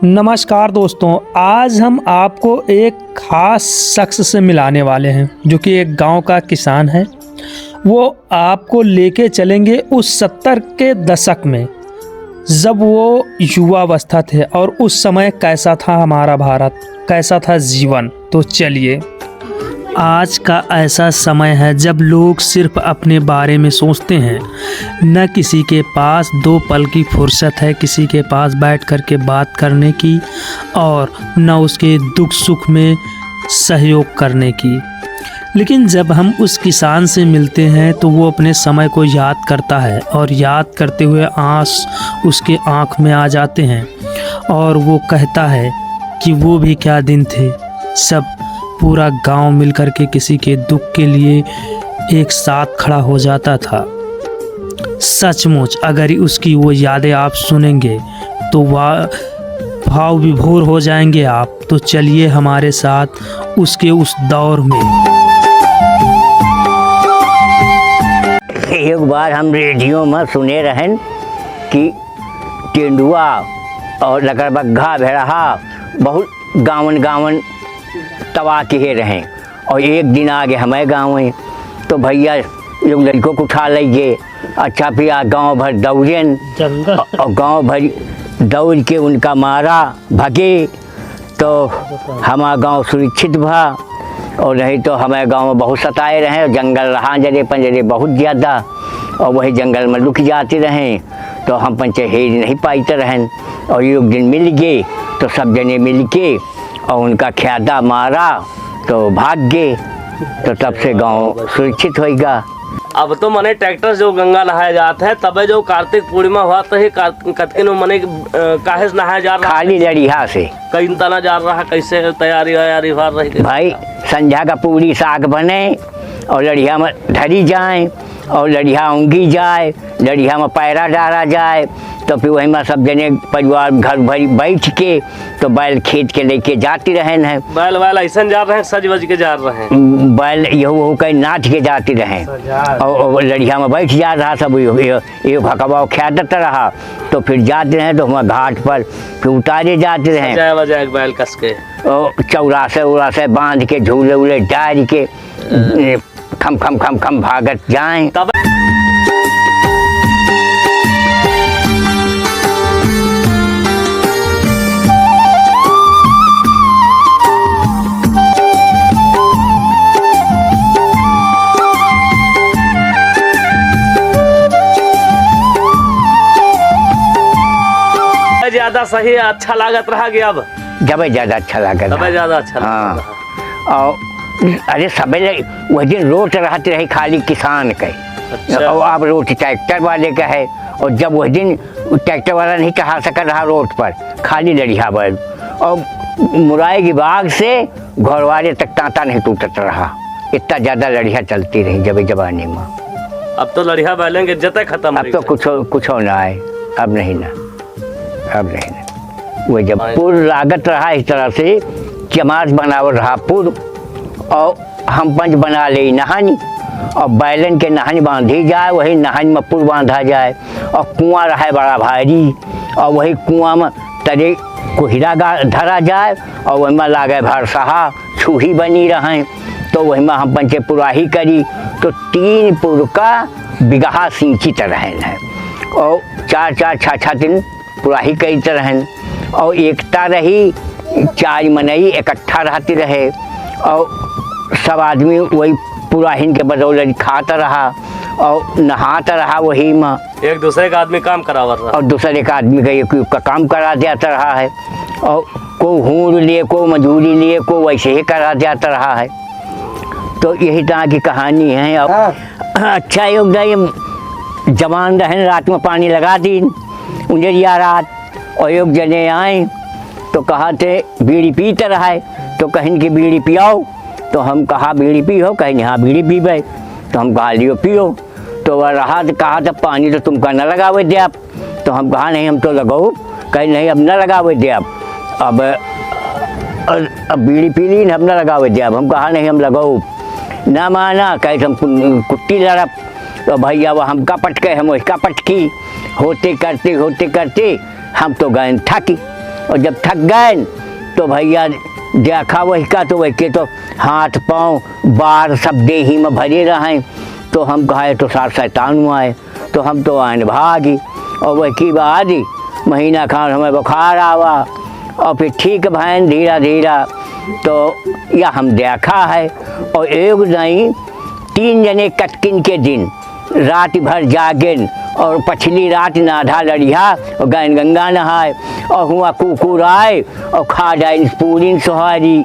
नमस्कार दोस्तों, आज हम आपको एक खास शख्स से मिलाने वाले हैं जो कि एक गांव का किसान है। वो आपको लेके चलेंगे उस 70 के दशक में जब वो युवावस्था थे और उस समय कैसा था हमारा भारत, कैसा था जीवन। तो चलिए, आज का ऐसा समय है जब लोग सिर्फ अपने बारे में सोचते हैं। न किसी के पास दो पल की फुर्सत है किसी के पास बैठ कर के बात करने की, और न उसके दुख सुख में सहयोग करने की। लेकिन जब हम उस किसान से मिलते हैं तो वो अपने समय को याद करता है, और याद करते हुए आंसू उसके आँख में आ जाते हैं, और वो कहता है कि वो भी क्या दिन थे। सब पूरा गांव मिलकर के किसी के दुख के लिए एक साथ खड़ा हो जाता था। सचमुच अगर उसकी वो यादें आप सुनेंगे तो वह भाव विभोर हो जाएंगे आप। तो चलिए हमारे साथ उसके उस दौर में। एक बार हम रेडियो में सुने रहन कि तेंदुआ और लकड़बग्घा भेड़हा बहुत गावन तबाह किए रहें, और एक दिन आगे हमें गाँव में तो भैया लोग लड़कों को उठा लीजिए। अच्छा फिर गाँव भर दौड़ें और गाँव भर दौड़ के उनका मारा भगे तो हमारा गाँव सुरक्षित भा। और नहीं तो हमारे गाँव में बहुत सताए रहें, और जंगल रहा जरे पंजरे बहुत ज़्यादा, और वही जंगल में लुक जाते रहें तो हम पंचे हेर नहीं पाते रहें। और एक दिन मिल गए तो सब जने मिल के और उनका ख्यादा मारा तो भाग गए, तो तब से गांव सुरक्षित होएगा। अब तो मने ट्रैक्टर जो गंगा नहाया जाता है, तबे जो कार्तिक पूर्णिमा हुआ तो कतके नो मने काहे से नहाया जा रहा, खाली लड़िया से कई तना जा रहा। कैसे तैयारी हो रही भाई? संध्या का पूरी साग बने और लड़िया में धरी जाए और लड़िया ऊँगी जाए, लड़िया में पैरा डाला जाए, तो फिर वहीं में सब जने परिवार घर भरी बैठ के तो बैल खेत के लेके जाती रहें हैं। बैल ऐसा जा रहे हैं, सज वज के जा रहे हैं। बैल यहू कहीं नाच के जाती रहें और लड़िया में बैठ जा रहा सब, ये हकवा ख्यादत रहा। तो फिर जाते रहे तो हम घाट पर फिर उतारे जाते रहे बैल कस के, और चौरासे बांध के झूले उले डाल के खम खम खम खम भागत जाएं। तब ज्यादा सही अच्छा लागत रहा गया। अब जब ज्यादा अच्छा लगा, ज्यादा अच्छा हाँ। और अरे सब वह दिन रोट रहते रहे खाली किसान के। अच्छा। और अब रोट ट्रैक्टर वाले का है, और जब वह दिन ट्रैक्टर वाला नहीं चढ़ा सका रहा रोड पर, खाली लड़िया बैल, और मुराई की बाग से घरवाले तक तांता नहीं टूटत रहा। इतना ज्यादा लड़िया चलती रही जब जमाने में। अब तो लड़िया बैलेंगे जते खत्म, अब तो कुछ ना है, अब नहीं ना। वो जब पुर लागत रहा इस तरह से चमार बनावट रहा पुर, और हम पंच बना ले नहानी, और बैलन के नहानी बांधी जाए, वही नहानी में पुर बांधा जाए, और कुआं रहा बड़ा भारी, और वही कुआं में तरे कोहिरा धरा जाए, और वही में लागे भरसहा छूही बनी रहें। तो वही में हम पंचे पुराही करी तो 3 पुर का बिगहा सिंचित रहें है, और 4 6 दिन पुराही कई तरह, और एकता रही 4 मनई इकट्ठा रहती रहे, और सब आदमी वही पुराहिन के बदौलत खाता रहा और नहाता रहा। वही में एक दूसरे का आदमी काम करावा रहा, और दूसरे का आदमी का काम करा जाता रहा है, और को हूर लिए को मजदूरी लिए को वैसे ही करा जाता रहा है। तो यही तरह की कहानी है। और अच्छा योगदान जवान रहन, रात में पानी लगा दी उंजरिया रात, और एक जने आए तो कहा थे बीड़ी पीते रहा, तो कहीं की बीड़ी पियाओ, तो हम कहा बीड़ी पी हो, कहीं हाँ बीड़ी पी भाई, तो हम कहा लियो पियो। तो वह रहा तो कहा था पानी तो तुमका न लगावे दे आप, तो हम कहा नहीं हम तो लगाओ, कहीं नहीं अब न लगावे दे आप, अब बीड़ी पी ली हम न लगावे दे आप, हम कहा नहीं हम लगाओ, ना माना, कहे हम कुट्टी लड़प। तो भैया वह हमका पटके हम उसका पटकी, होते करते हम तो गए थकी, और जब थक गए तो भैया देखा वही का तो वही के तो हाथ पाँव बार सब देही में भरे रहें। तो हम कहे तो सार शैतान हुआ है, तो हम तो आए भागी। और वही की बाद महीना खान हमें बुखार आवा और फिर ठीक भैन धीरा धीरा। तो यह हम देखा है। और एक नहीं 3 जने कटकिन के दिन रात भर जागिन और पछली रात नाधा लड़िया और गैन गंगा नहाए और हुआ कुकुर आए और खा जाए पूरी सोहारी।